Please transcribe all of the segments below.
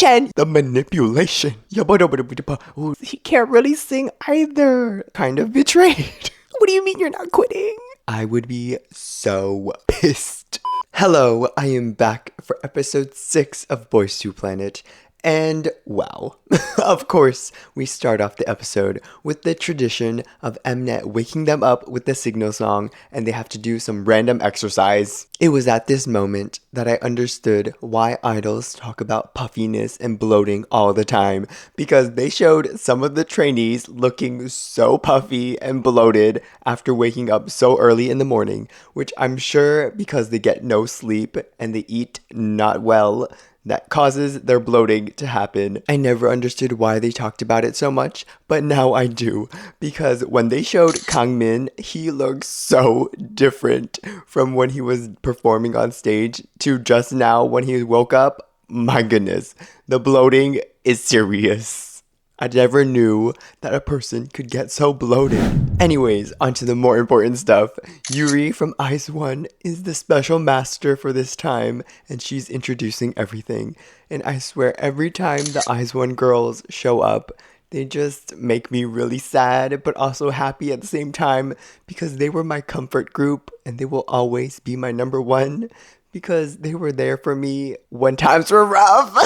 Yichen, the manipulation. Ooh, he can't really sing either. Kind of betrayed. What do you mean you're not quitting? I would be so pissed. Hello, I am back for episode 6 of Boys to Planet. And wow, of course, we start off the episode with the tradition of mnet waking them up with the signal song and they have to do some random exercise. It was at this moment that I understood why idols talk about puffiness and bloating all the time, because they showed some of the trainees looking so puffy and bloated after waking up so early in the morning, which I'm sure because they get no sleep and they eat not well, that causes their bloating to happen. I never understood why they talked about it so much, but now I do. Because when they showed Kangmin, he looked so different from when he was performing on stage to just now when he woke up. My goodness, the bloating is serious. I never knew that a person could get so bloated. Anyways, onto the more important stuff. Yuri from IZ*ONE is the special master for this time, and she's introducing everything. And I swear every time the IZ*ONE girls show up, they just make me really sad, but also happy at the same time, because they were my comfort group, and they will always be my number one, because they were there for me when times were rough.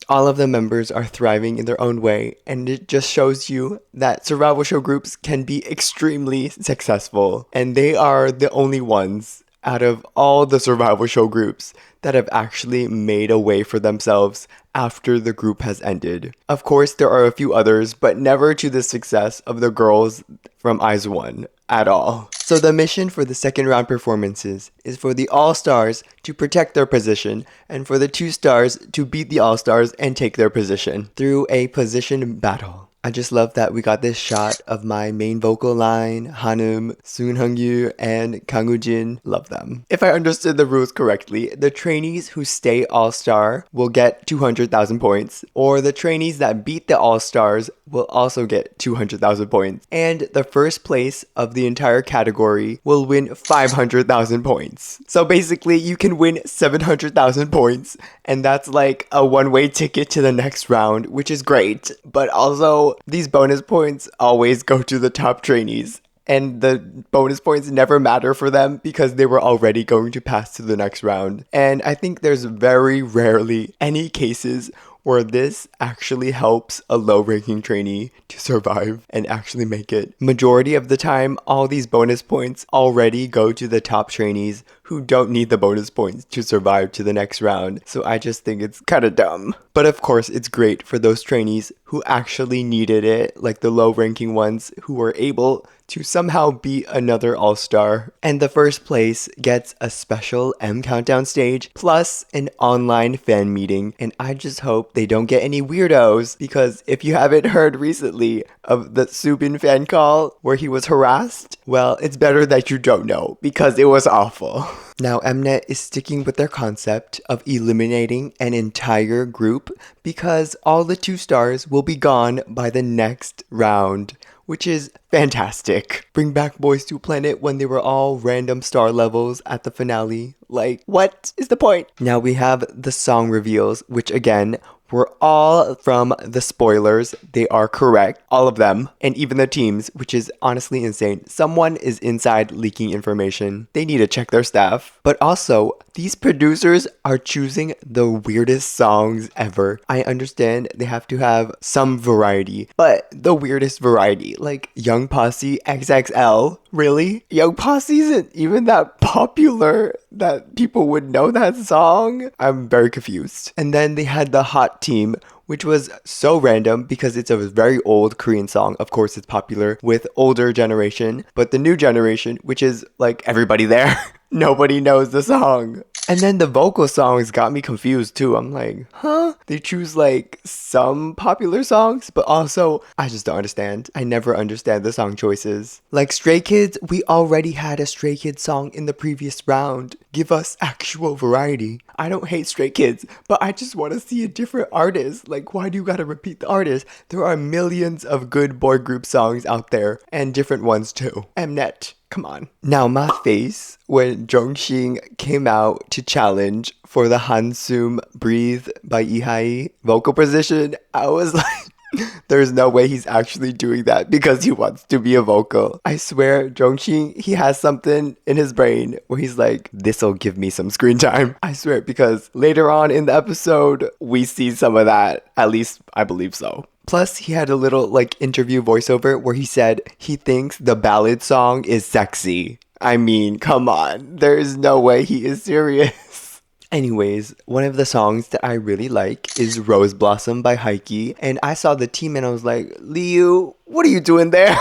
All of the members are thriving in their own way, and it just shows you that survival show groups can be extremely successful. And they are the only ones out of all the survival show groups that have actually made a way for themselves after the group has ended. Of course, there are a few others, but never to the success of the girls from IZ*ONE at all. So the mission for the second round performances is for the All-Stars to protect their position and for the 2 stars to beat the All-Stars and take their position through a position battle. I just love that we got this shot of my main vocal line, Hanum, Soon Hungyu, and Kang Woo-jin. Love them. If I understood the rules correctly, the trainees who stay All-Star will get 200,000 points, or the trainees that beat the All-Stars will also get 200,000 points, and the first place of the entire category will win 500,000 points. So basically, you can win 700,000 points, and that's like a one-way ticket to the next round, which is great, but also these bonus points always go to the top trainees, and the bonus points never matter for them because they were already going to pass to the next round. And I think there's very rarely any cases where this actually helps a low-ranking trainee to survive and actually make it. Majority of the time, all these bonus points already go to the top trainees who don't need the bonus points to survive to the next round. So I just think it's kind of dumb. But of course, it's great for those trainees who actually needed it, like the low-ranking ones who were able to somehow beat another all-star. And the first place gets a special M Countdown stage plus an online fan meeting. And I just hope they don't get any weirdos, because if you haven't heard recently of the Subin fan call where he was harassed, well, it's better that you don't know, because it was awful. Now, mnet is sticking with their concept of eliminating an entire group because all the 2 stars will be gone by the next round, which is fantastic. Bring back Boys to Planet when they were all random star levels at the finale. Like, what is the point? Now we have the song reveals, which again, were all from the spoilers. They are correct, all of them, and even the teams, which is honestly insane. Someone is inside leaking information. They need to check their staff. But also, these producers are choosing the weirdest songs ever. I understand they have to have some variety, but the weirdest variety, like Young Posse XXL. Really? Young Posse isn't even that popular that people would know that song? I'm very confused. And then they had the Hot Team, which was so random because it's a very old Korean song. Of course, it's popular with older generation, but the new generation, which is like everybody there, nobody knows the song. And then the vocal songs got me confused too. I'm like, huh? They choose like some popular songs, but also I just don't understand. I never understand the song choices. Like Stray Kids, we already had a Stray Kids song in the previous round. Give us actual variety. I don't hate Stray Kids, but I just want to see a different artist. Like, why do you gotta repeat the artist? There are millions of good boy group songs out there, and different ones too. Mnet, Come on. Now my face when Zhongxing came out to challenge for the Hansum Breathe by Ihai vocal position, I was like, there's no way he's actually doing that because he wants to be a vocal. I swear, Zhongxing, he has something in his brain where he's like, this'll give me some screen time. I swear, because later on in the episode, we see some of that. At least, I believe so. Plus, he had a little like interview voiceover where he said he thinks the ballad song is sexy. I mean, come on. There is no way he is serious. Anyways, one of the songs that I really like is Rose Blossom by Heike. And I saw the team and I was like, Liu, what are you doing there?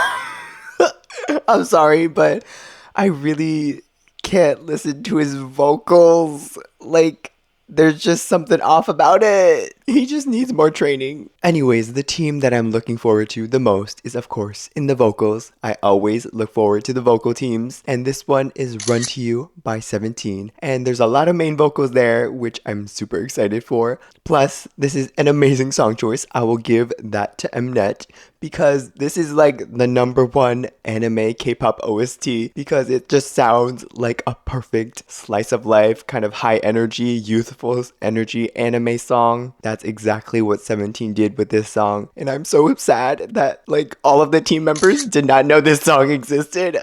I'm sorry, but I really can't listen to his vocals. Like, there's just something off about it. He just needs more training. Anyways, the team that I'm looking forward to the most is, of course, in the vocals. I always look forward to the vocal teams. And this one is Run to You by 17. And there's a lot of main vocals there, which I'm super excited for. Plus, this is an amazing song choice. I will give that to mnet because this is like the #1 anime K-pop OST because it just sounds like a perfect slice of life, kind of high energy, youthful energy anime song. That's exactly what 17 did with this song. And I'm so sad that like all of the team members did not know this song existed.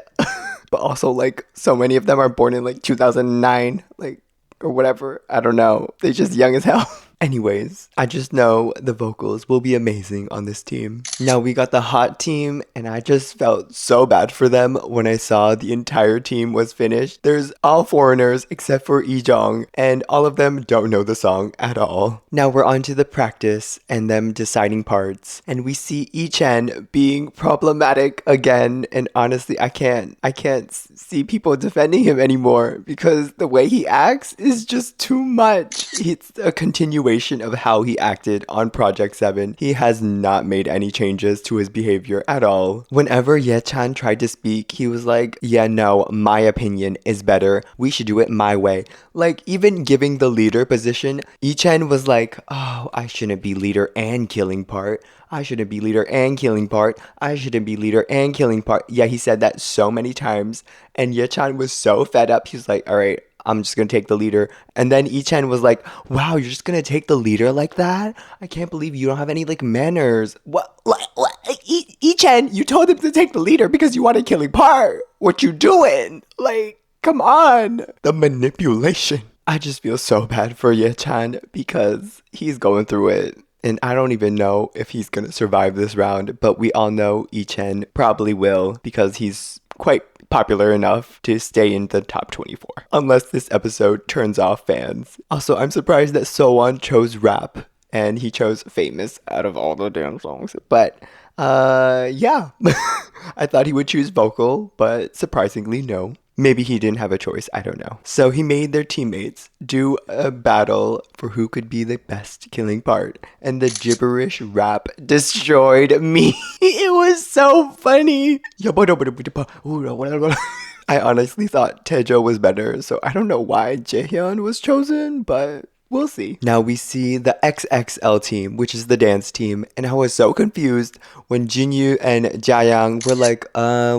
But also like so many of them are born in like 2009, like or whatever. I don't know. They're just young as hell. Anyways, I just know the vocals will be amazing on this team. Now we got the hot team and I just felt so bad for them when I saw the entire team was finished. There's all foreigners except for Yejong and all of them don't know the song at all. Now we're on to the practice and them deciding parts and we see Yichen being problematic again and honestly I can't see people defending him anymore because the way he acts is just too much. It's a continuation of how he acted on Project 7. He has not made any changes to his behavior at all. Whenever Yechan tried to speak, he was like, yeah, no, my opinion is better. We should do it my way. Like, even giving the leader position, Yichen was like, oh, I shouldn't be leader and killing part. I shouldn't be leader and killing part. I shouldn't be leader and killing part. Yeah, he said that so many times. And Yechan was so fed up. He was like, all right, I'm just gonna take the leader. And then Yichen was like, wow, you're just gonna take the leader like that? I can't believe you don't have any like manners. What? Yichen, you told him to take the leader because you wanted killing part. What you doing? Like, come on. The manipulation. I just feel so bad for Yechan because he's going through it. And I don't even know if he's gonna survive this round, but we all know Yichen probably will because he's quite popular enough to stay in the top 24. Unless this episode turns off fans. Also, I'm surprised that Sowon chose rap and he chose famous out of all the damn songs. But, yeah. I thought he would choose vocal, but surprisingly, no. Maybe he didn't have a choice, I don't know. So he made their teammates do a battle for who could be the best killing part. And the gibberish rap destroyed me. It was so funny. I honestly thought Taejo was better, so I don't know why Jaehyun was chosen, but we'll see. Now we see the XXL team, which is the dance team, and I was so confused when Jinyu and Jiayang were like,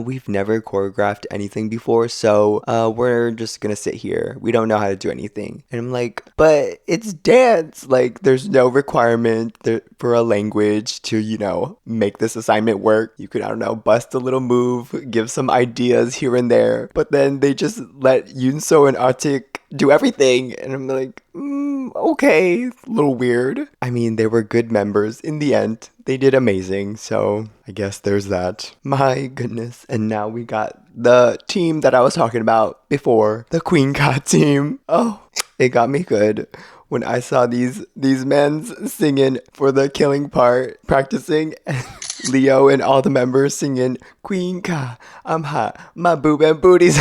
we've never choreographed anything before, so we're just gonna sit here. We don't know how to do anything. And I'm like, but it's dance. Like, there's no requirement for a language to, you know, make this assignment work. You could, I don't know, bust a little move, give some ideas here and there, but then they just let Yunso and Arctic do everything. And I'm like, okay, it's a little weird. I mean, they were good members in the end. They did amazing, so I guess there's that. My goodness. And now we got the team that I was talking about before, the Queen Cat team. Oh, it got me good when I saw these men singing for the killing part, practicing, and Leo and all the members singing, Queen Ka, I'm hot, my boob and booties.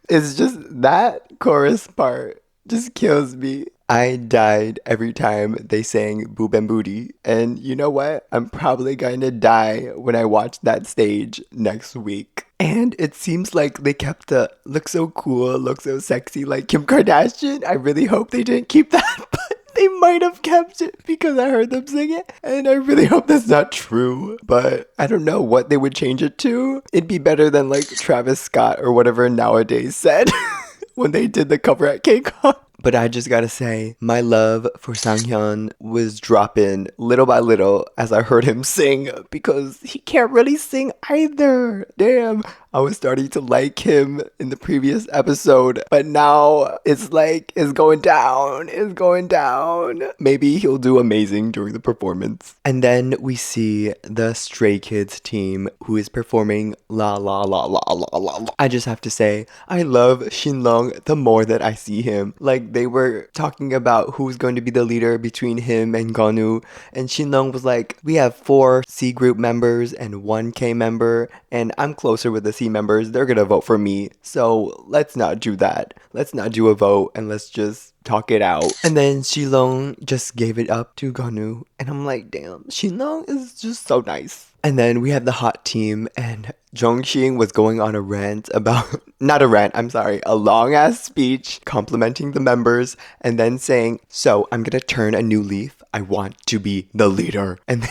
It's just that chorus part just kills me. I died every time they sang Boob and Booty. And you know what? I'm probably going to die when I watch that stage next week. And it seems like they kept the look so cool, look so sexy like Kim Kardashian. I really hope they didn't keep that, but They might have kept it because I heard them sing it, and I really hope that's not true. But I don't know what they would change it to. It'd be better than like Travis Scott or whatever Nowadays said when they did the cover at K-Con. But I just gotta say, my love for Sanghyun was dropping little by little as I heard him sing because he can't really sing either. Damn. I was starting to like him in the previous episode, but now it's like, it's going down. It's going down. Maybe he'll do amazing during the performance. And then we see the Stray Kids team who is performing La La La La La La. I just have to say, I love Shinlong the more that I see him. Like, they were talking about who's going to be the leader between him and Gonu, and Shinlong was like, we have 4 C group members and 1 K member, and I'm closer with the C members. They're gonna vote for me, so let's not do that. Let's not do a vote, and let's just talk it out. And then Shilong just gave it up to Gonu, and I'm like, damn, Shilong is just so nice. And then we have the hot team, and Zhongxing was going on a rant about, not a rant, I'm sorry, a long ass speech complimenting the members and then saying, so I'm gonna turn a new leaf. I want to be the leader. And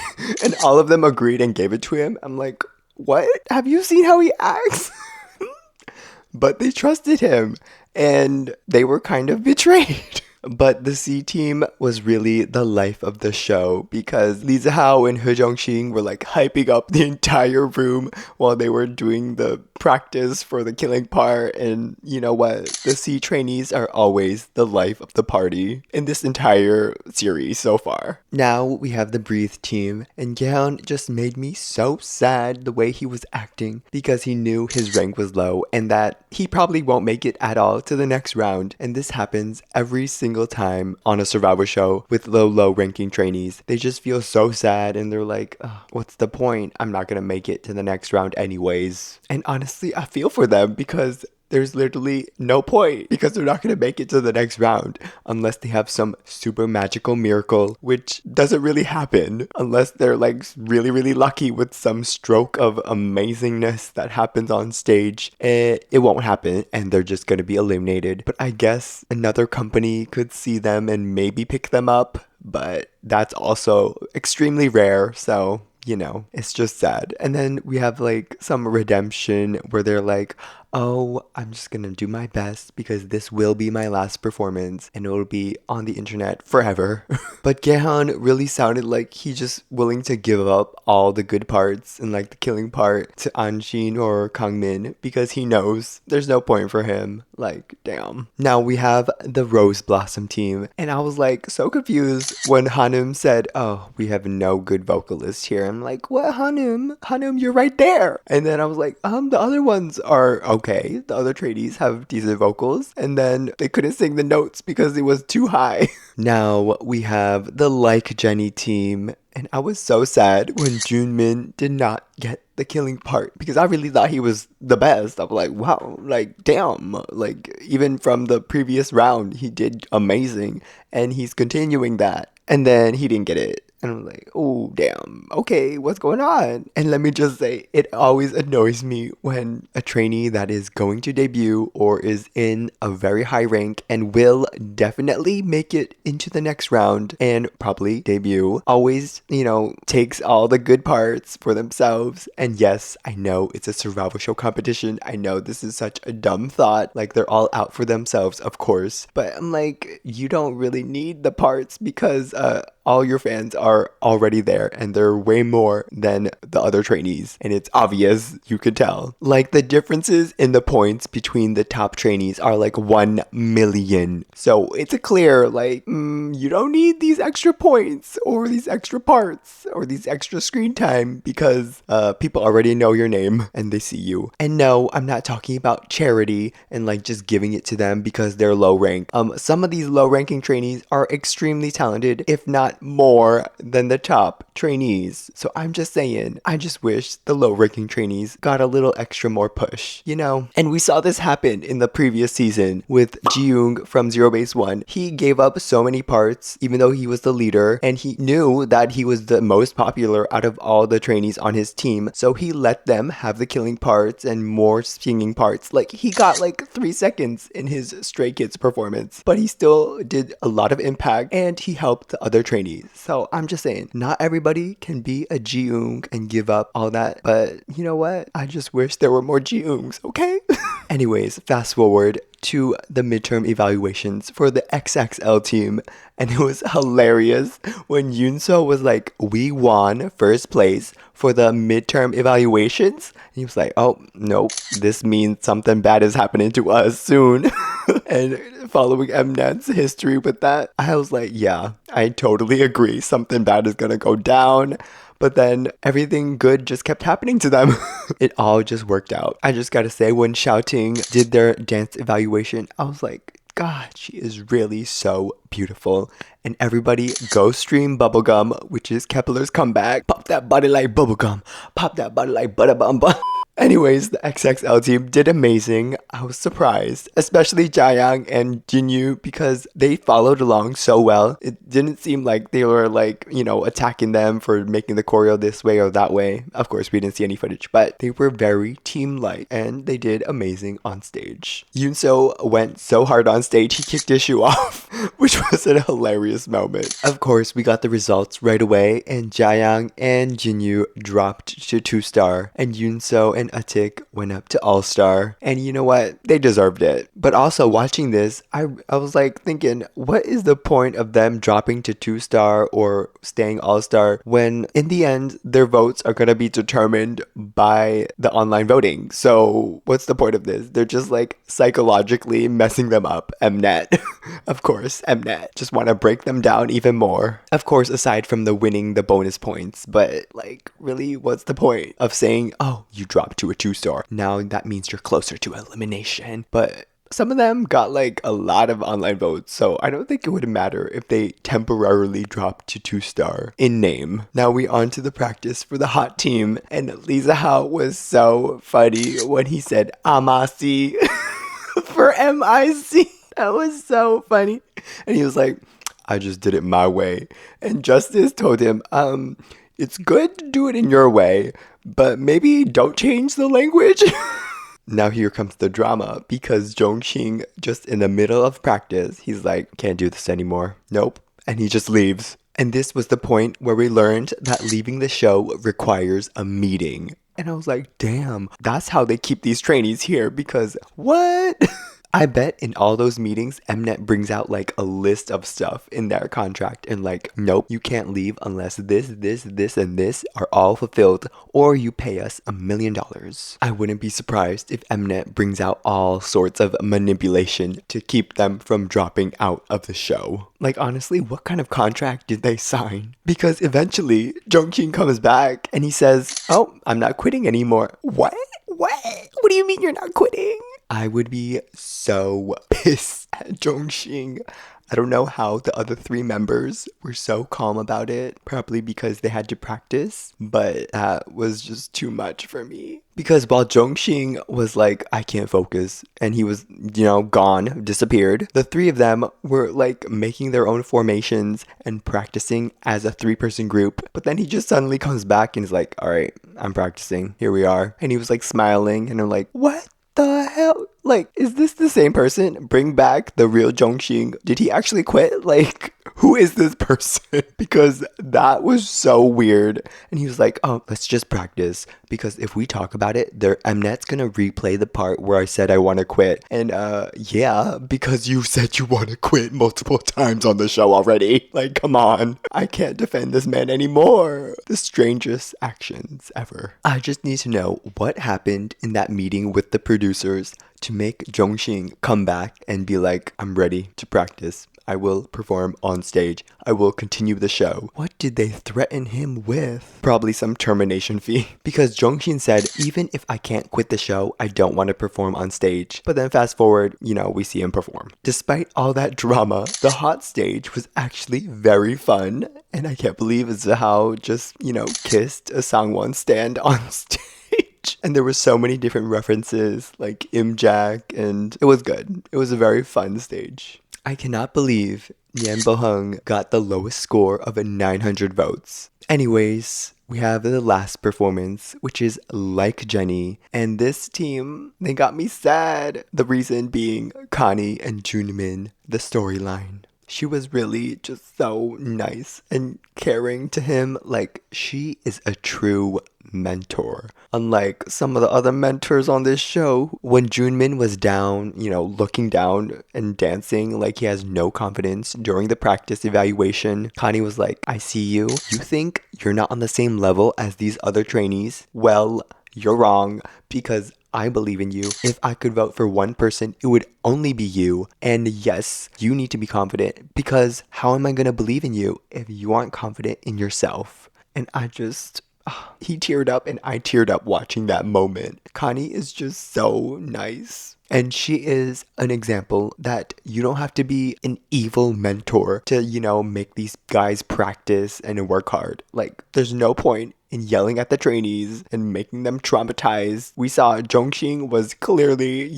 all of them agreed and gave it to him. I'm like, what? Have you seen how he acts? But they trusted him and they were kind of betrayed. But the C team was really the life of the show because Lee Zhao and He Zhongxing were like hyping up the entire room while they were doing the practice for the killing part. And you know what? The C trainees are always the life of the party in this entire series so far. Now we have the Breathe team, and Yechan just made me so sad the way he was acting because he knew his rank was low and that he probably won't make it at all to the next round. And this happens every single time on a survival show with low ranking trainees. They just feel so sad and they're like, oh, what's the point? I'm not gonna make it to the next round anyways. And honestly, I feel for them because there's literally no point because they're not going to make it to the next round unless they have some super magical miracle, which doesn't really happen unless they're like really lucky with some stroke of amazingness that happens on stage. It won't happen and they're just going to be eliminated. But I guess another company could see them and maybe pick them up, but that's also extremely rare, so you know, it's just sad. And then we have like some redemption where they're like, oh, I'm just gonna do my best because this will be my last performance and it will be on the internet forever. But Yechan really sounded like he's just willing to give up all the good parts and like the killing part to Anshin or Kangmin because he knows there's no point for him. Like, damn. Now we have the Rose Blossom team, and I was like so confused when Hanum said, oh, we have no good vocalists here. I'm like, what, Hanum? Hanum, you're right there. And then I was like, the other ones are okay. The other trainees have decent vocals. And then they couldn't sing the notes because it was too high. Now we have the Like Jenny team. And I was so sad when Junmin did not get the killing part because I really thought he was the best. I was like, wow, like, damn. Like, even from the previous round, he did amazing. And he's continuing that. And then he didn't get it. And I'm like, oh, damn. Okay, what's going on? And let me just say, it always annoys me when a trainee that is going to debut or is in a very high rank and will definitely make it into the next round and probably debut, always, you know, takes all the good parts for themselves. And yes, I know it's a survival show competition. I know this is such a dumb thought. Like, they're all out for themselves, of course. But I'm like, you don't really need the parts because, all your fans are already there and they're way more than the other trainees, and it's obvious, you could tell. Like, the differences in the points between the top trainees are like 1 million. So it's a clear, like, you don't need these extra points or these extra parts or these extra screen time because people already know your name and they see you. And no, I'm not talking about charity and like just giving it to them because they're low rank. Some of these low ranking trainees are extremely talented, if not lot more than the top trainees. So I'm just saying, I just wish the low-ranking trainees got a little extra more push, you know? And we saw this happen in the previous season with Ji-young from Zero Base 1. He gave up so many parts, even though he was the leader, and he knew that he was the most popular out of all the trainees on his team. So he let them have the killing parts and more singing parts. Like, he got like 3 seconds in his Stray Kids performance, but he still did a lot of impact and he helped the other trainees. So I'm just saying, not everybody can be a Ji-young and give up all that, but you know what? I just wish there were more Ji-youngs, okay? Anyways, fast forward to the midterm evaluations for the XXL team, and it was hilarious when Yoonso was like, we won first place for the midterm evaluations. And he was like, oh, nope, this means something bad is happening to us soon. And following Mnet's history with that, I was like, yeah, I totally agree. Something bad is gonna go down. But then everything good just kept happening to them. It all just worked out. I just gotta say, when Xiaoting did their dance evaluation, I was like, God, she is really so beautiful. And everybody go stream Bubblegum, which is Kepler's comeback. Pop that body like bubblegum. Pop that body like butterbum. Anyways, the XXL team did amazing. I was surprised, especially Jiayang and Jinyu, because they followed along so well. It didn't seem like they were like, you know, attacking them for making the choreo this way or that way. Of course, we didn't see any footage, but they were very team-like and they did amazing on stage. Yoonso went so hard on stage, he kicked his shoe off, which was a hilarious moment. Of course, we got the results right away, and Jiayang and Jinyu dropped to 2-star, and Yoonso and Atik went up to All-Star, and you know what? They deserved it. But also watching this, I was like thinking, what is the point of them dropping to 2-star or staying All-Star when in the end their votes are gonna be determined by the online voting? So what's the point of this? They're just like psychologically messing them up. Mnet. Of course, Mnet. Just want to break them down even more. Of course, aside from the winning the bonus points, but like really, what's the point of saying, oh, you dropped to a 2-star. Now that means you're closer to elimination. But some of them got like a lot of online votes, so I don't think it would matter if they temporarily dropped to 2-star in name. Now we on to the practice for the hot team, and Lisa Hao was so funny when he said Amasi for MIC. That was so funny. And he was like, I just did it my way. And Justice told him, it's good to do it in your way, but maybe don't change the language. Now here comes the drama, because Zhongxing, just in the middle of practice, he's like, can't do this anymore. Nope. And he just leaves. And this was the point where we learned that leaving the show requires a meeting. And I was like, damn, that's how they keep these trainees here, because what? I bet in all those meetings, Mnet brings out like a list of stuff in their contract and like, nope, you can't leave unless this, and this are all fulfilled, or you pay us $1 million. I wouldn't be surprised if Mnet brings out all sorts of manipulation to keep them from dropping out of the show. Like, honestly, what kind of contract did they sign? Because eventually, Zhongxing comes back and he says, oh, I'm not quitting anymore. What? What do you mean you're not quitting? I would be so pissed at Zhongxing. I don't know how the other 3 members were so calm about it, probably because they had to practice, but that was just too much for me. Because while Zhongxing was like, I can't focus, and he was, you know, gone, disappeared, the 3 of them were like making their own formations and practicing as a 3-person group. But then he just suddenly comes back and is like, all right, I'm practicing, here we are. And he was like smiling, and I'm like, what the hell? Like, is this the same person? Bring back the real Zhongxing. Did he actually quit? Like, who is this person? Because that was so weird. And he was like, oh, let's just practice. Because if we talk about it, Mnet's gonna replay the part where I said I want to quit. And yeah, because you said you want to quit multiple times on the show already. Like, come on. I can't defend this man anymore. The strangest actions ever. I just need to know what happened in that meeting with the producers to make Zhongxing come back and be like, I'm ready to practice. I will perform on stage. I will continue the show. What did they threaten him with? Probably some termination fee. Because Zhongxing said, even if I can't quit the show, I don't want to perform on stage. But then fast forward, we see him perform. Despite all that drama, the hot stage was actually very fun. And I can't believe Zhao just, kissed a Sangwon stand on stage. And there were so many different references, like Imjack, and it was good. It was a very fun stage. I cannot believe Nian Boheng got the lowest score of 900 votes. Anyways, we have the last performance, which is Like Jenny. And this team, they got me sad. The reason being Connie and Junmin, the storyline. She was really just so nice and caring to him. Like, she is a true mentor. Unlike some of the other mentors on this show, when Junmin was down, looking down and dancing like he has no confidence during the practice evaluation, Connie was like, I see you. You think you're not on the same level as these other trainees? Well, you're wrong, because I believe in you. If I could vote for one person, it would only be you. And yes, you need to be confident, because how am I going to believe in you if you aren't confident in yourself? And he teared up and I teared up watching that moment. Connie is just so nice. And she is an example that you don't have to be an evil mentor to, make these guys practice and work hard. Like, there's no point in yelling at the trainees and making them traumatized. We saw Zhongxing was clearly,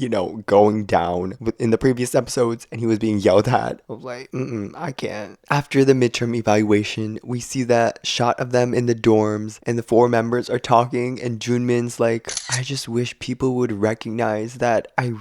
going down in the previous episodes and he was being yelled at. I was like, I can't. After the midterm evaluation, we see that shot of them in the dorms and the 4 members are talking and Junmin's like, I just wish people would recognize that I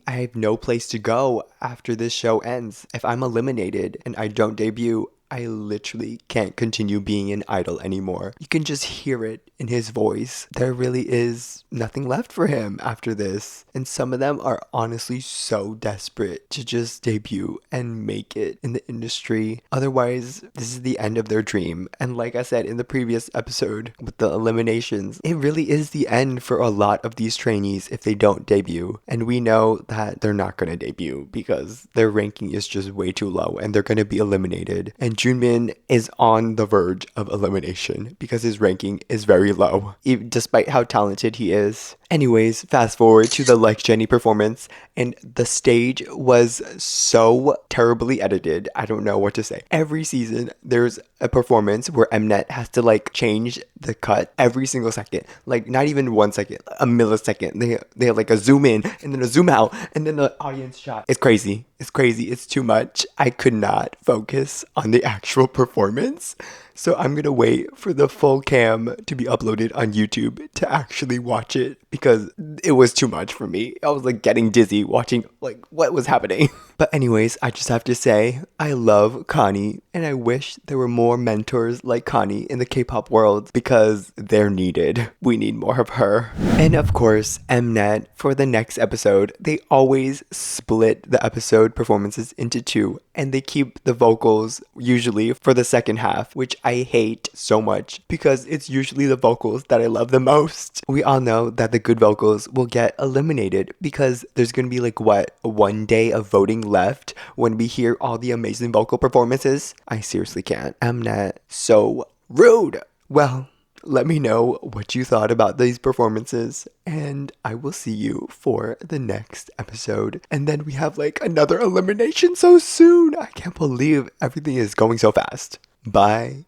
have no place to go after this show ends. If I'm eliminated and I don't debut, I literally can't continue being an idol anymore. You can just hear it in his voice. There really is nothing left for him after this. And some of them are honestly so desperate to just debut and make it in the industry. Otherwise, this is the end of their dream. And like I said in the previous episode with the eliminations, it really is the end for a lot of these trainees if they don't debut. And we know that they're not going to debut because their ranking is just way too low and they're going to be eliminated. And Junmin is on the verge of elimination because his ranking is very low, despite how talented he is. Anyways, fast forward to the Like Jenny performance, and the stage was so terribly edited. I don't know what to say. Every season, there's a performance where mnet has to change the cut every single second. Not even 1 second, a millisecond. They have a zoom in and then a zoom out and then the audience shot. It's crazy. It's crazy. It's too much. I could not focus on the actual performance. So I'm going to wait for the full cam to be uploaded on YouTube to actually watch it because it was too much for me. I was getting dizzy watching what was happening. But anyways, I just have to say, I love Connie and I wish there were more mentors like Connie in the K-pop world because they're needed. We need more of her. And of course, mnet, for the next episode, they always split the episode performances into 2 and they keep the vocals usually for the second half, which I hate so much because it's usually the vocals that I love the most. We all know that the good vocals will get eliminated because there's gonna be 1 day of voting left when we hear all the amazing vocal performances. I seriously can't. mnet, so rude. Well, let me know what you thought about these performances, and I will see you for the next episode. And then we have another elimination so soon. I can't believe everything is going so fast. Bye.